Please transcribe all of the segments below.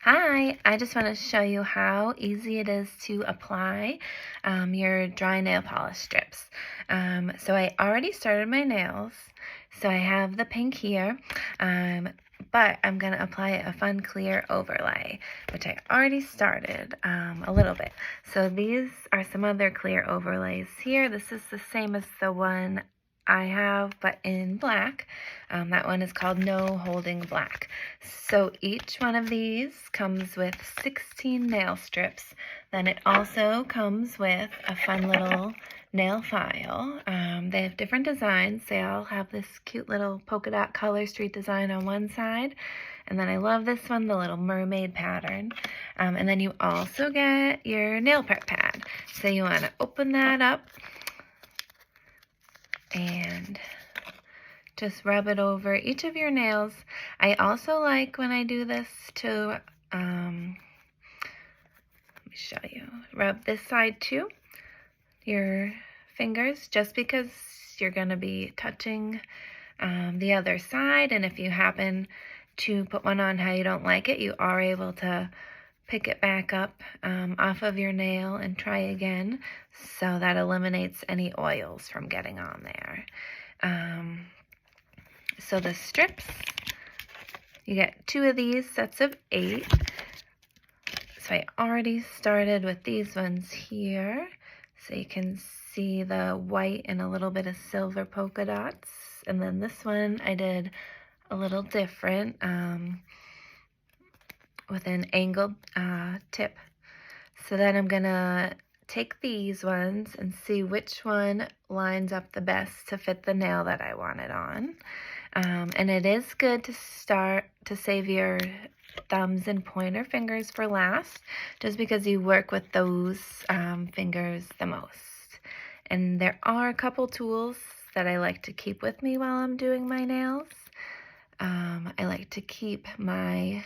Hi, I just want to show you how easy it is to apply your dry nail polish strips. So I already started my nails, so I have the pink here, but I'm going to apply a fun clear overlay, which I already started a little bit. So these are some other clear overlays here. This is the same as the one I have, but in black. That one is called No Holding Black. So each one of these comes with 16 nail strips. Then it also comes with a fun little nail file. They have different designs. They all have this cute little polka dot color street design on one side. And then I love this one, the little mermaid pattern. And then you also get your nail prep pad. So you want to open that up and just rub it over each of your nails. I also like when I do this to, let me show you, rub this side too, your fingers, just because you're going to be touching the other side, and if you happen to put one on how you don't like it, you are able to pick it back up off of your nail and try again, so that eliminates any oils from getting on there. So the strips, you get 2 of these sets of 8. So I already started with these ones here. So you can see the white and a little bit of silver polka dots. And then this one I did a little different with an angled tip. So then I'm gonna take these ones and see which one lines up the best to fit the nail that I want it on. And it is good to save your thumbs and pointer fingers for last, just because you work with those fingers the most. And there are a couple tools that I like to keep with me while I'm doing my nails. I like to keep my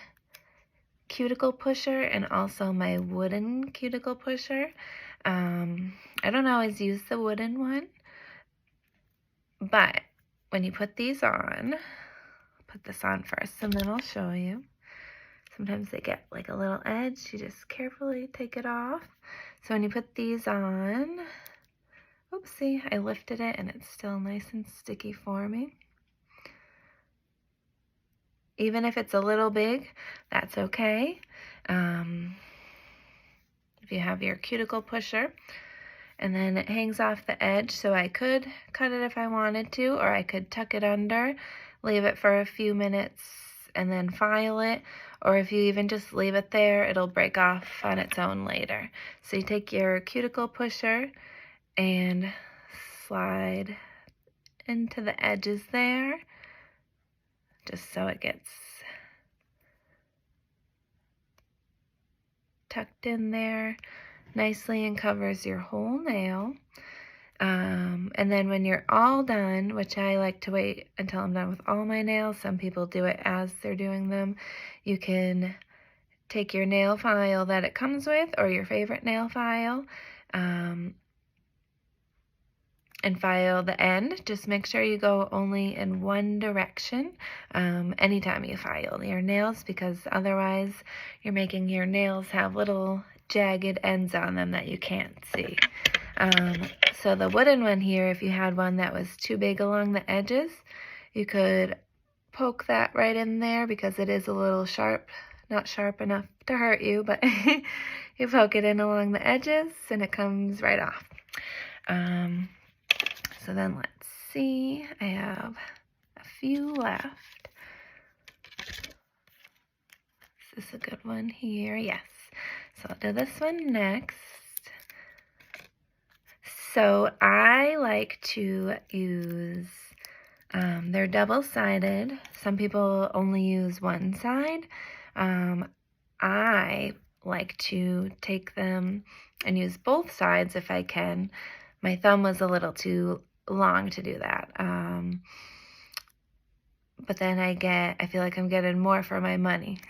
cuticle pusher and also my wooden cuticle pusher. I don't always use the wooden one, but when you put these on, put this on first and then I'll show you. Sometimes they get like a little edge. You just carefully take it off. So when you put these on, oopsie, I lifted it and it's still nice and sticky for me. Even if it's a little big, that's okay. If you have your cuticle pusher, and then it hangs off the edge, so I could cut it if I wanted to, or I could tuck it under, leave it for a few minutes, and then file it, or if you even just leave it there, it'll break off on its own later. So you take your cuticle pusher and slide into the edges there, just so it gets tucked in there nicely and covers your whole nail. And then when you're all done, which I like to wait until I'm done with all my nails, some people do it as they're doing them, you can take your nail file that it comes with, or your favorite nail file, and file the end. Just make sure you go only in one direction anytime you file your nails, because otherwise you're making your nails have little jagged ends on them that you can't see. So the wooden one here, if you had one that was too big along the edges, you could poke that right in there, because it is a little sharp, not sharp enough to hurt you, but you poke it in along the edges and it comes right off. So then let's see, I have a few left. Is this a good one here? Yes. So I'll do this one next. So I like to use, they're double-sided. Some people only use one side. I like to take them and use both sides if I can. My thumb was a little too long to do that. But then I feel like I'm getting more for my money.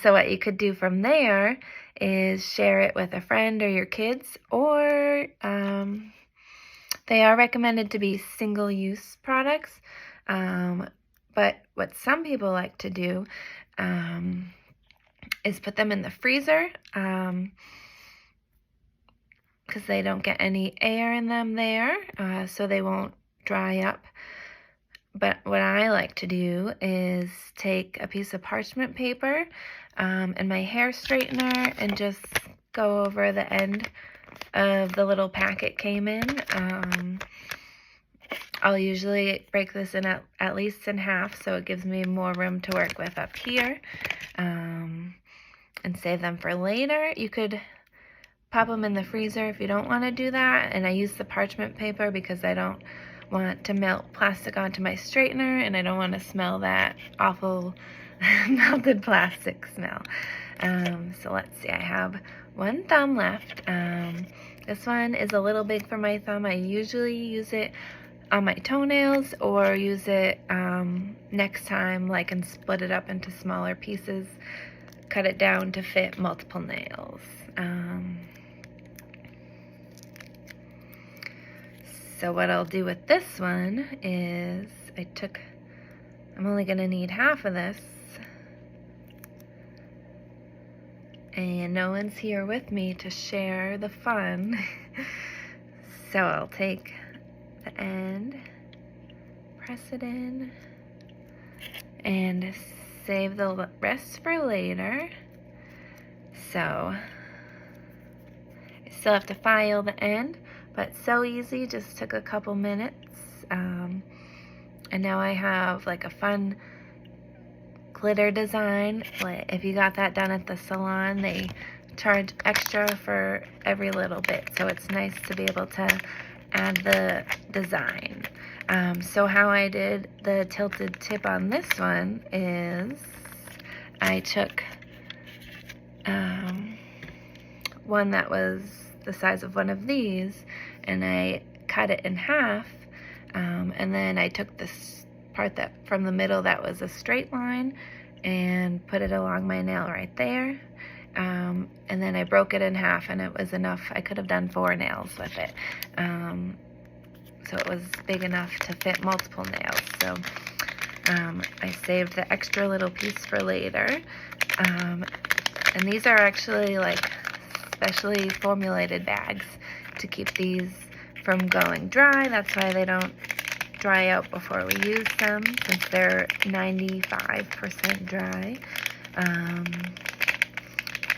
So what you could do from there is share it with a friend or your kids, or they are recommended to be single-use products. But what some people like to do is put them in the freezer, because they don't get any air in them there, so they won't dry up. But what I like to do is take a piece of parchment paper and my hair straightener and just go over the end of the little pack it came in. I'll usually break this in at least in half, so it gives me more room to work with up here, and save them for later. You could pop them in the freezer if you don't want to do that, and I use the parchment paper because I don't want to melt plastic onto my straightener, and I don't want to smell that awful melted plastic smell. So let's see, I have one thumb left. This one is a little big for my thumb. I usually use it on my toenails or use it next time, like, and split it up into smaller pieces, cut it down to fit multiple nails. So what I'll do with this one is I'm only going to need half of this, and no one's here with me to share the fun. So I'll take the end, press it in, and save the rest for later. So I still have to file the end, but so easy, just took a couple minutes. And now I have like a fun glitter design. Like, if you got that done at the salon, they charge extra for every little bit, so it's nice to be able to add the design. So how I did the tilted tip on this one is I took one that was the size of one of these, and I cut it in half, and then I took this part that from the middle that was a straight line and put it along my nail right there, and then I broke it in half, and it was enough. I could have done 4 nails with it, so it was big enough to fit multiple nails. So I saved the extra little piece for later, and these are actually like specially formulated bags to keep these from going dry. That's why they don't dry out before we use them, since they're 95% dry.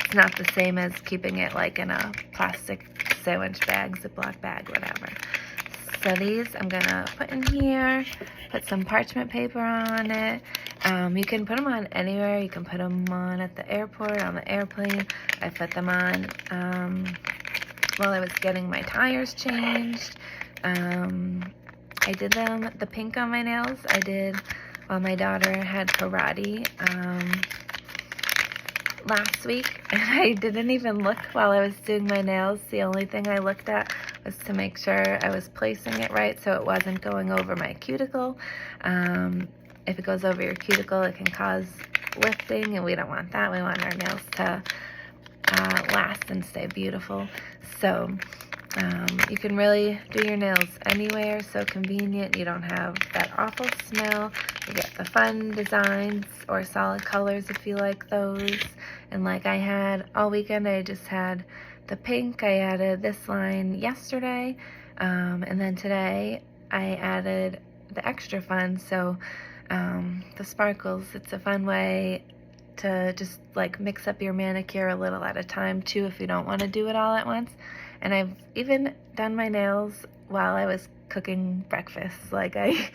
It's not the same as keeping it like in a plastic sandwich bag, Ziploc bag, whatever. So these I'm gonna put in here, put some parchment paper on it. You can put them on anywhere. You can put them on at the airport, on the airplane. I put them on while I was getting my tires changed. I did the pink on my nails, I did while my daughter had karate last week, and I didn't even look while I was doing my nails. The only thing I looked at was to make sure I was placing it right so it wasn't going over my cuticle. If it goes over your cuticle, it can cause lifting, and we don't want that. We want our nails to last and stay beautiful. So you can really do your nails anywhere, so convenient. You don't have that awful smell. You get the fun designs or solid colors if you like those. And like I had all weekend, I just had the pink. I added this line yesterday, and then today I added the extra fun, so the sparkles. It's a fun way to just like mix up your manicure a little at a time too, if you don't want to do it all at once. And I've even done my nails while I was cooking breakfast. Like I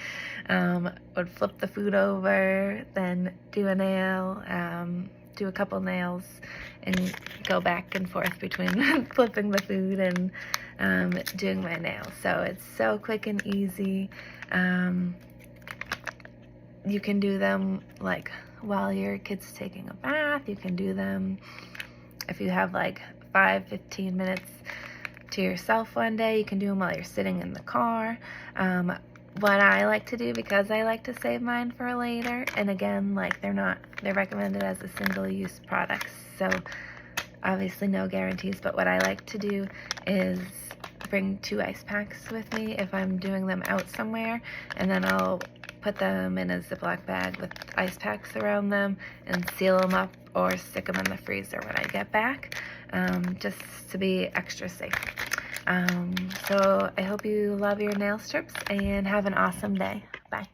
would flip the food over, then do a nail, do a couple nails, and go back and forth between flipping the food and doing my nails. So it's so quick and easy. You can do them like while your kid's taking a bath. You can do them if you have like 5-15 minutes to yourself one day. You can do them while you're sitting in the car. What I like to do, because I like to save mine for later, and again, like they're recommended as a single-use product, so obviously no guarantees, but what I like to do is bring 2 ice packs with me if I'm doing them out somewhere, and then I'll put them in a Ziploc bag with ice packs around them and seal them up or stick them in the freezer when I get back, just to be extra safe. So I hope you love your nail strips and have an awesome day. Bye.